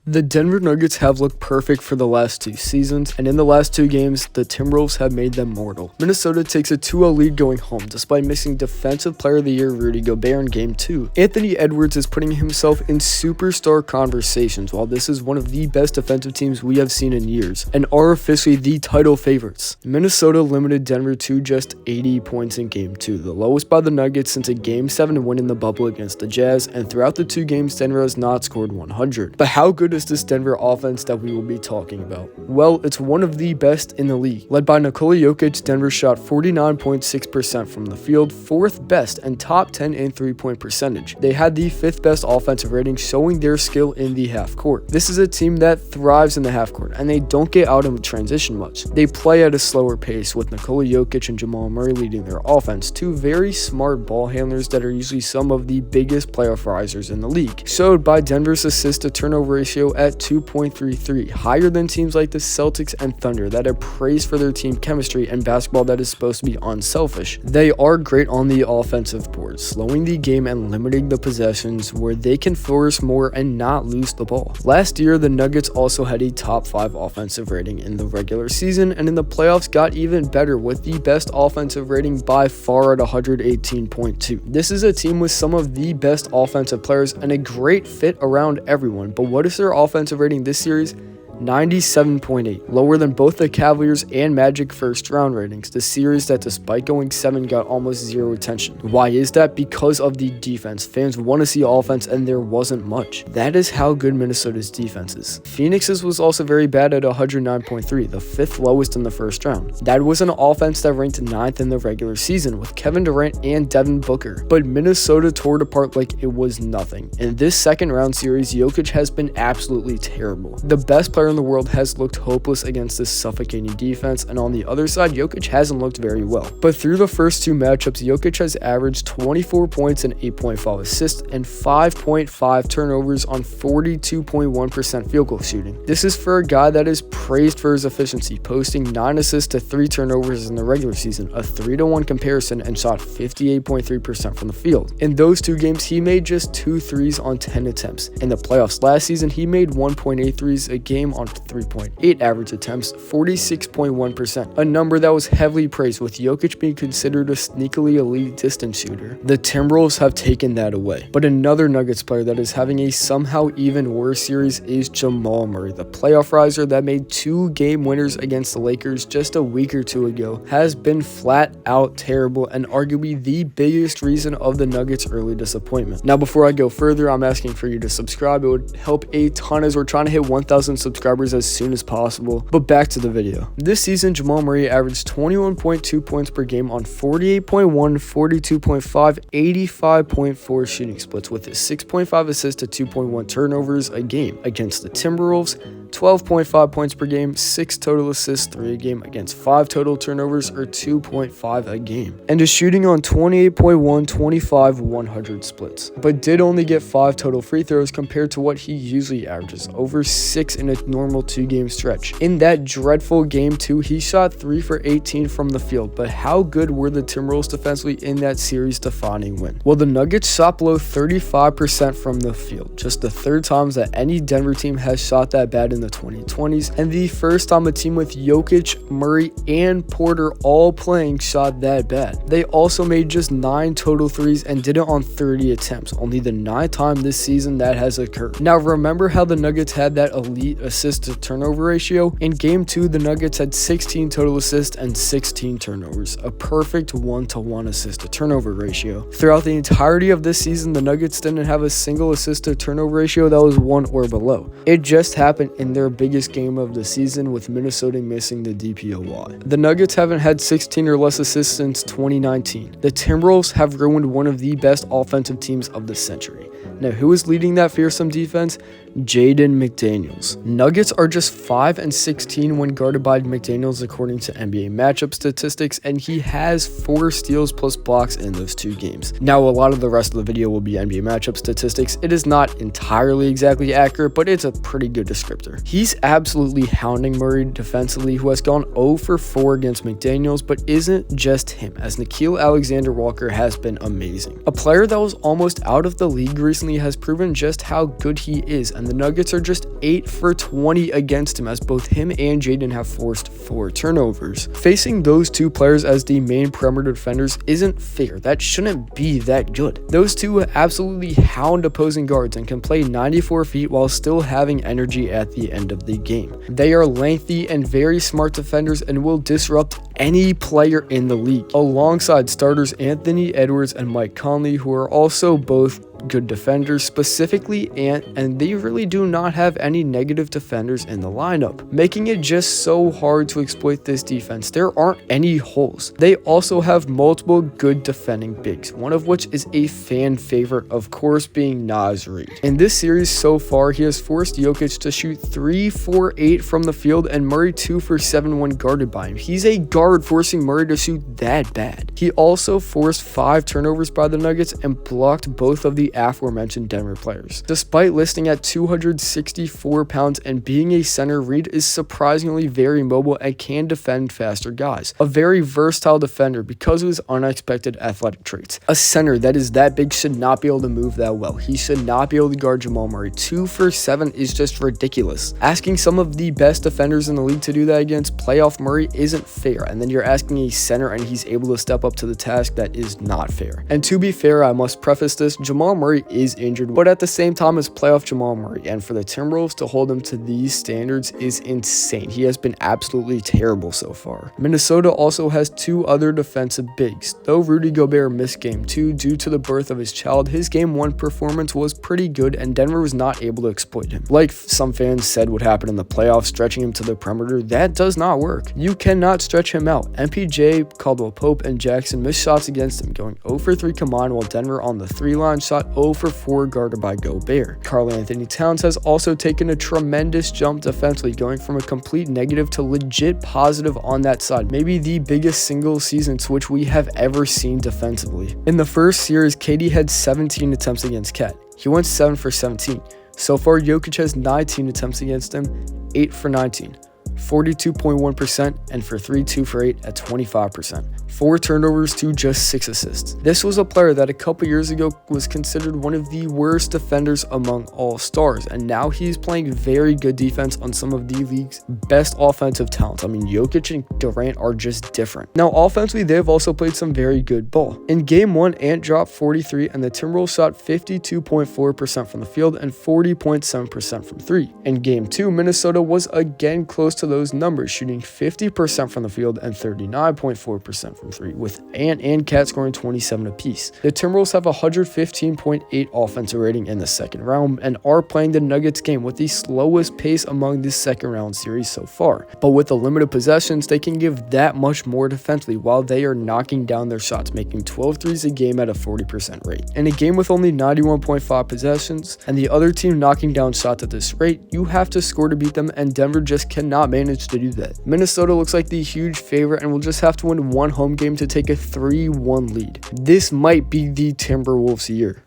The Denver Nuggets have looked perfect for the last 2 seasons, and in the last 2 games, the Timberwolves have made them mortal. Minnesota takes a 2-0 lead going home despite missing Defensive Player of the Year Rudy Gobert in Game 2. Anthony Edwards is putting himself in superstar conversations while this is one of the best defensive teams we have seen in years, and are officially the title favorites. Minnesota limited Denver to just 80 points in Game 2, the lowest by the Nuggets since a Game 7 win in the bubble against the Jazz, and throughout the 2 games, Denver has not scored 100. But how good is this Denver offense that we will be talking about? Well, it's one of the best in the league. Led by Nickeil, Denver shot 49.6% from the field, 4th best and top 10 in 3-point percentage. They had the 5th best offensive rating, showing their skill in the half court. This is a team that thrives in the half court, and they don't get out in transition much. They play at a slower pace, with Nickeil and Jamal Murray leading their offense, 2 very smart ball handlers that are usually some of the biggest playoff risers in the league. Showed by Denver's assist to turnover ratio at 2.33, higher than teams like the Celtics and Thunder that are praised for their team chemistry and basketball that is supposed to be unselfish. They are great on the offensive board, slowing the game and limiting the possessions where they can flourish more and not lose the ball. Last year, the Nuggets also had a top 5 offensive rating in the regular season, and in the playoffs got even better with the best offensive rating by far at 118.2. This is a team with some of the best offensive players and a great fit around everyone, but what is their offensive rating this series? 97.8, lower than both the Cavaliers and Magic first round ratings, the series that despite going 7 got almost 0 attention. Why is that? Because of the defense. Fans want to see offense, and there wasn't much. That is how good Minnesota's defense is. Phoenix's was also very bad at 109.3, the 5th lowest in the first round. That was an offense that ranked 9th in the regular season with Kevin Durant and Devin Booker, but Minnesota tore it apart like it was nothing. In this second round series, Jokic has been absolutely terrible. The best player in the world has looked hopeless against this suffocating defense, and on the other side, Jokic hasn't looked very well. But through the first 2 matchups, Jokic has averaged 24 points and 8.5 assists and 5.5 turnovers on 42.1% field goal shooting. This is for a guy that is praised for his efficiency, posting 9 assists to 3 turnovers in the regular season, a 3-to-1 comparison, and shot 58.3% from the field. In those 2 games, he made just 2 threes on 10 attempts. In the playoffs last season, he made 1.8 threes a game on 3.8 average attempts, 46.1%, a number that was heavily praised, with Jokic being considered a sneakily elite distance shooter. The Timberwolves have taken that away. But another Nuggets player that is having a somehow even worse series is Jamal Murray, the playoff riser that made 2 game winners against the Lakers just a week or 2 ago, has been flat out terrible and arguably the biggest reason of the Nuggets' early disappointment. Now, before I go further, I'm asking for you to subscribe. It would help a ton as we're trying to hit 1,000 subscribers as soon as possible. But back to the video. This season, Jamal Murray averaged 21.2 points per game on 48.1, 42.5, 85.4 shooting splits, with his 6.5 assists to 2.1 turnovers a game. Against the Timberwolves, 12.5 points per game, 6 total assists, 3 a game, against 5 total turnovers, or 2.5 a game. And is shooting on 28.1, 25, 100 splits, but did only get 5 total free throws compared to what he usually averages, over 6 in a normal 2-game stretch. In that dreadful Game 2, he shot 3 for 18 from the field, but how good were the Timberwolves defensively in that series-defining win? Well, the Nuggets shot below 35% from the field, just the 3rd time that any Denver team has shot that bad in the 2020s, and the first time a team with Jokic, Murray, and Porter all playing shot that bad. They also made just 9 total threes and did it on 30 attempts, only the 9th time this season that has occurred. Now, remember how the Nuggets had that elite assist to turnover ratio? In Game 2, the Nuggets had 16 total assists and 16 turnovers, a perfect 1-to-1 assist to turnover ratio. Throughout the entirety of this season, the Nuggets didn't have a single assist to turnover ratio that was 1 or below. It just happened in their biggest game of the season, with Minnesota missing the DPOY. The Nuggets haven't had 16 or less assists since 2019. The Timberwolves have ruined one of the best offensive teams of the century. Now, who is leading that fearsome defense? Jaden McDaniels. Nuggets are just 5-16 when guarded by McDaniels according to NBA matchup statistics, and he has 4 steals plus blocks in those 2 games. Now, a lot of the rest of the video will be NBA matchup statistics. It is not entirely exactly accurate, but it's a pretty good descriptor. He's absolutely hounding Murray defensively, who has gone 0 for 4 against McDaniels, but isn't just him, as Nickeil Alexander-Walker has been amazing. A player that was almost out of the league recently has proven just how good he is, and the Nuggets are just 8 for 20 against him, as both him and Jaden have forced 4 turnovers. Facing those two players as the main perimeter defenders isn't fair. That shouldn't be that good. Those two absolutely hound opposing guards and can play 94 feet while still having energy at the end of the game. They are lengthy and very smart defenders and will disrupt any player in the league, alongside starters Anthony Edwards and Mike Conley, who are also both good defenders, specifically Ant, and they really do not have any negative defenders in the lineup, making it just so hard to exploit this defense. There aren't any holes. They also have multiple good defending bigs, one of which is a fan favorite, of course, being Reid. In this series so far, he has forced Jokic to shoot 3 for 8 from the field and Murray 2 for 7 when guarded by him. He's a guard, forcing Murray to shoot that bad. He also forced 5 turnovers by the Nuggets and blocked both of the aforementioned Denver players. Despite listing at 264 pounds and being a center, Reid is surprisingly very mobile and can defend faster guys. A very versatile defender because of his unexpected athletic traits. A center that is that big should not be able to move that well. He should not be able to guard Jamal Murray. 2 for 7 is just ridiculous. Asking some of the best defenders in the league to do that against playoff Murray isn't fair, and then you're asking a center and he's able to step up to the task. That is not fair. And to be fair, I must preface this, Jamal Murray is injured, but at the same time as playoff Jamal Murray, and for the Timberwolves to hold him to these standards is insane. He has been absolutely terrible so far. Minnesota also has 2 other defensive bigs. Though Rudy Gobert missed game 2 due to the birth of his child, his game 1 performance was pretty good and Denver was not able to exploit him. Like some fans said would happen in the playoffs, stretching him to the perimeter, that does not work. You cannot stretch him out. MPJ, Caldwell Pope, and Jackson missed shots against him, going 0 for 3 combined, while Denver on the 3-line shot 0 for 4 guarded by Gobert. Karl Anthony Towns has also taken a tremendous jump defensively, going from a complete negative to legit positive on that side, maybe the biggest single season switch we have ever seen defensively. In the first series, KD had 17 attempts against Cat. He went 7 for 17. So far, Jokic has 19 attempts against him, 8 for 19. 42.1%, and for 3, 2 for 8 at 25%. 4 turnovers to just 6 assists. This was a player that a couple years ago was considered one of the worst defenders among all stars, and now he's playing very good defense on some of the league's best offensive talents. I mean, Jokic and Durant are just different. Now, offensively, they've also played some very good ball. In game 1, Ant dropped 43, and the Timberwolves shot 52.4% from the field and 40.7% from 3. In game 2, Minnesota was again close to those numbers, shooting 50% from the field and 39.4% from 3, with Ant and Cat scoring 27 apiece. The Timberwolves have a 115.8 offensive rating in the second round and are playing the Nuggets game with the slowest pace among this second round series so far. But with the limited possessions, they can give that much more defensively while they are knocking down their shots, making 12 threes a game at a 40% rate. In a game with only 91.5 possessions and the other team knocking down shots at this rate, you have to score to beat them, and Denver just cannot manage to do that. Minnesota looks like the huge favorite and will just have to win one home game to take a 3-1 lead. This might be the Timberwolves' year.